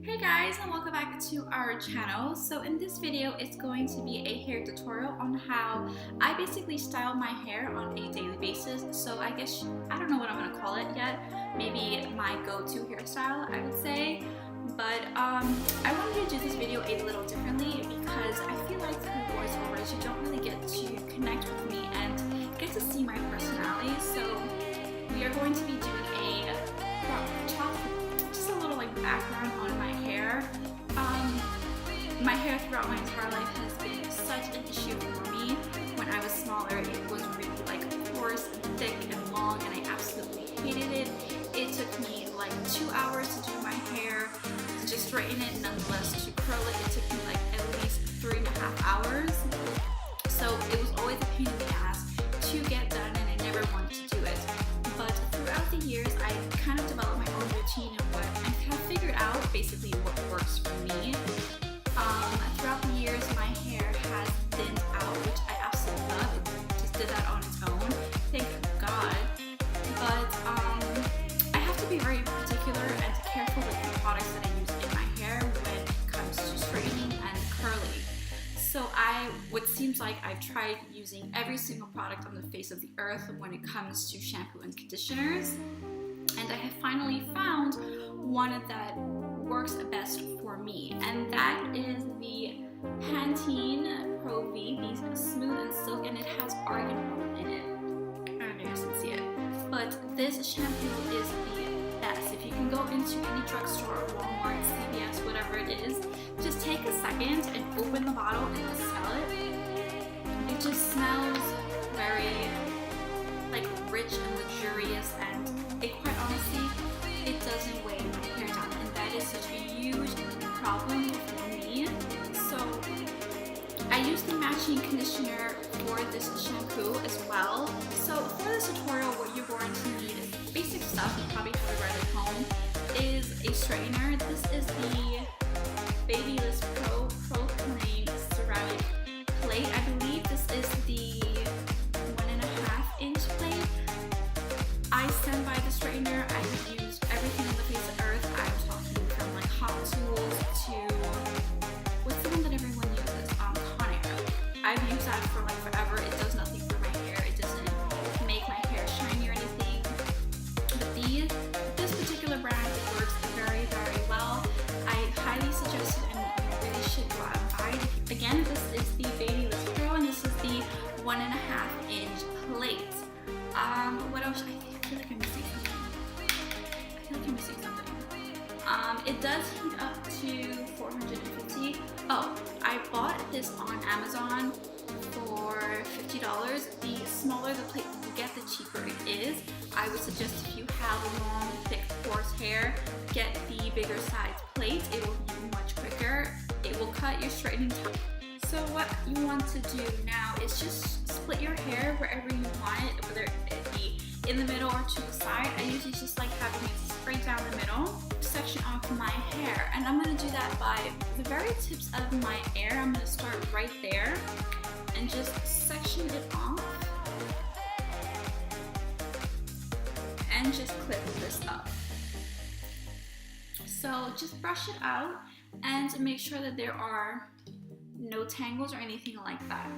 Hey guys, and welcome back to our channel. So in this video it's going to be a hair tutorial on how I basically style my hair on a daily basis. So I guess, I don't know what I'm going to call it yet, maybe my go-to hairstyle I would say. But I wanted to do this video a little differently because I feel like through voiceovers you don't really get to connect with me and get to see my personality. So we are going to be doing a just a little background on my hair. My hair throughout my entire life has been such an issue for me. When I was smaller, it was really coarse and thick and long, and I absolutely hated it. It took me 2 hours to do my hair, to just straighten it, nonetheless to curl it. It took me at least 3.5 hours. So it was always a pain in the ass to get done, and I never wanted to do it. But throughout the years, I kind of developed my own routine and what I have figured out basically what works for me. Throughout the years, my hair has thinned out, which I absolutely love. It just did that on its own, thank God. But I have to be very particular and careful with the products that I use in my hair when it comes to straightening and curling. So what seems like I've tried using every single product on the face of the earth when it comes to shampoo and conditioners, and I have finally found one that works best for me, and that is the Pantene Pro V, the Smooth and Silk, and it has argan oil in it. I don't know if you guys can see it, but this shampoo is the best. If you can go into any drugstore, Walmart, CVS, whatever it is, just take a second and open the bottle and smell it. It just smells very rich and luxurious, and it quite honestly, it doesn't weigh my hair down, and that is such a huge problem for me. So I use the matching conditioner for this shampoo as well. So for this tutorial, what you're going to need is basic stuff. You probably have it right at home. Is a straightener. This is the BabyLiss Pro Clean Ceramic Plate. I believe this is the 1.5-inch plate. I stand by the straightener. I've used everything on the face of earth. I'm talking from Hot Tools to what's the one that everyone uses? Conair. I've used that for forever. It does nothing for my hair. It doesn't make my hair shiny or anything. But this particular brand works very, very well. I highly suggest it, and you really should go out and buy it. Again, this is the BabyLiss Pro, and this is the 1.5-inch plate. What else? I feel like I'm missing something. It does heat up to 450. Oh, I bought this on Amazon for $50. The smaller the plate you get, the cheaper it is. I would suggest if you have long, thick, coarse hair, get the bigger size plate. It will be much quicker. It will cut your straightening time. So what you want to do now is just split your hair wherever you want it, whether it be in the middle or to the side. I usually just like having it straight down the middle, section off my hair, and I'm going to do that by the very tips of my ear. I'm going to start right there and just section it off and just clip this up. So just brush it out and make sure that there are no tangles or anything like that.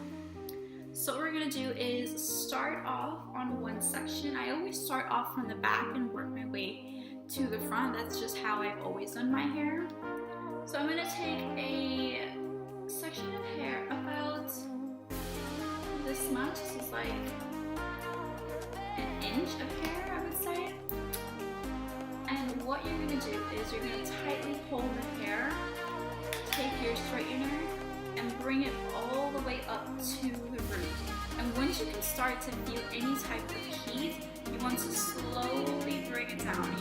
So what we're going to do is start off on one section. I always start off from the back and work my way to the front. That's just how I've always done my hair. So I'm going to take a section of hair about this much. This is an inch of hair, I would say. And what you're going to do is you're going to tightly hold the hair, take your straightener, and bring it all the way up to the root. And once you can start to feel any type of heat, you want to slowly bring it down.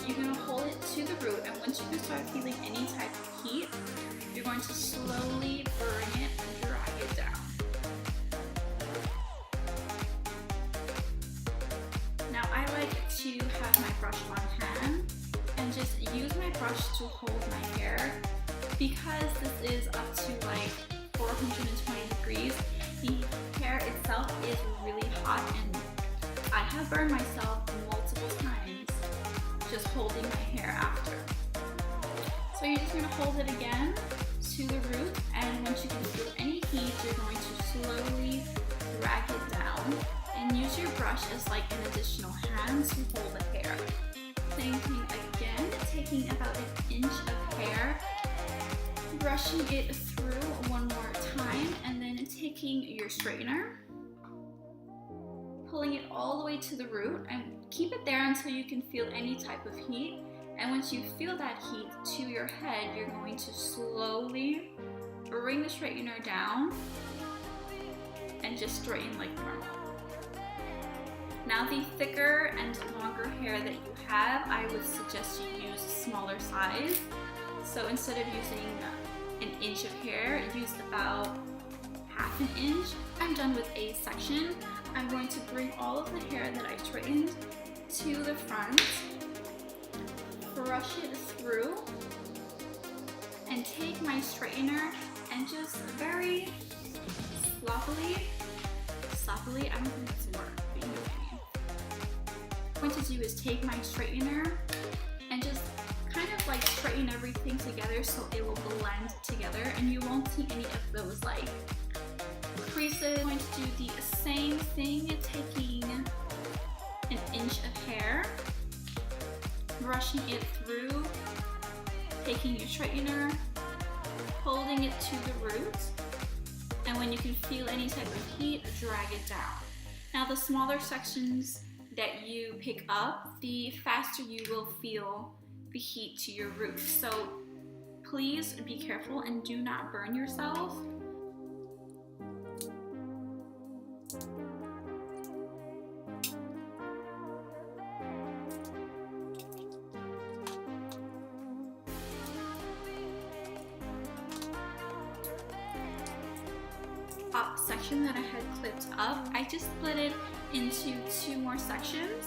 You're going to hold it to the root, and once you can start feeling any type of heat, you're going to slowly bring it and drag it down. Now I like to have my brush on hand and just use my brush to hold my hair. Because this is up to 420 degrees, the hair itself is really hot, and I have burned myself multiple times just holding my hair after. So you're just going to hold it again to the root, and once you can feel any heat, you're going to slowly drag it down and use your brush as like an additional hand to hold the hair. Same thing again, taking about an inch of hair, brushing it through one more time, and then taking your straightener, pulling it all the way to the root, and keep it there until you can feel any type of heat. And once you feel that heat to your head, you're going to slowly bring the straightener down and just straighten like normal. Now the thicker and longer hair that you have, I would suggest you use a smaller size. So instead of using an inch of hair, use about half an inch. I'm done with a section. I'm going to bring all of the hair that I straightened to the front, brush it through, and take my straightener and just very sloppily, I don't think that's a word, but you know what I mean. What I'm going to do is take my straightener and just kind of like straighten everything together so it will blend together and you won't see any of those like creases. I'm going to do the same thing, taking an inch of hair, brushing it through, taking your straightener, holding it to the root, and when you can feel any type of heat, drag it down. Now the smaller sections that you pick up, the faster you will feel the heat to your root. So please be careful and do not burn yourself. Top section that I had clipped up, I just split it into 2 more sections.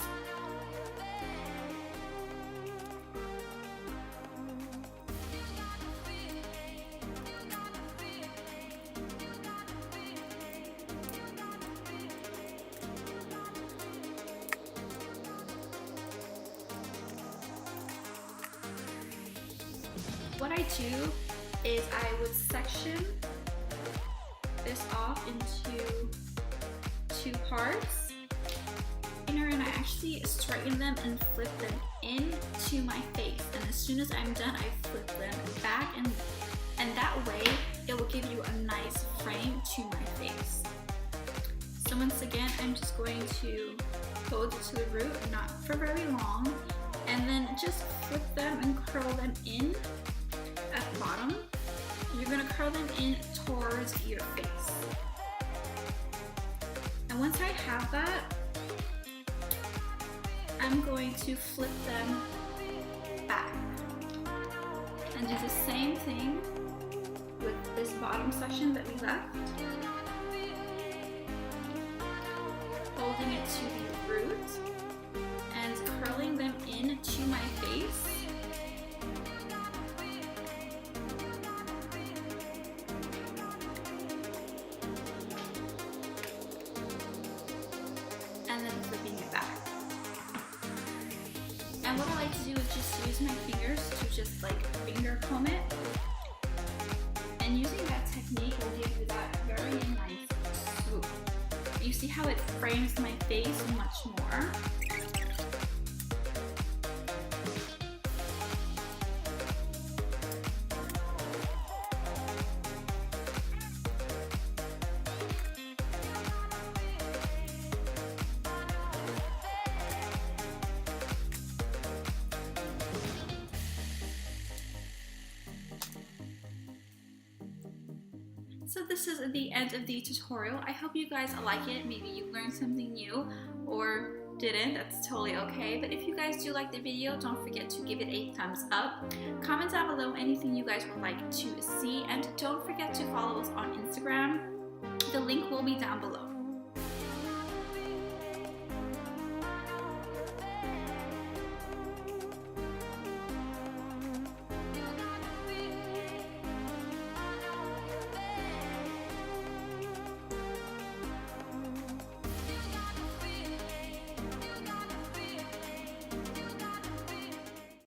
What I do is I would section this off into 2 parts, and I actually straighten them and flip them into my face, and as soon as I'm done I flip them back, and that way it will give you a nice frame to my face. So once again, I'm just going to hold it to the root, not for very long, and then just flip them and curl them in at the bottom. You're going to curl them in towards your face. And once I have that, I'm going to flip them back and do the same thing with this bottom section that we left, holding it to the root and curling them into my face. And then flipping it back. And what I like to do is just use my fingers to just like finger comb it. And using that technique will give you that very nice swoop. You see how it frames my face much more. So this is the end of the tutorial. I hope you guys like it. Maybe you learned something new or didn't. That's totally okay. But if you guys do like the video, don't forget to give it a thumbs up. Comment down below anything you guys would like to see. And don't forget to follow us on Instagram. The link will be down below.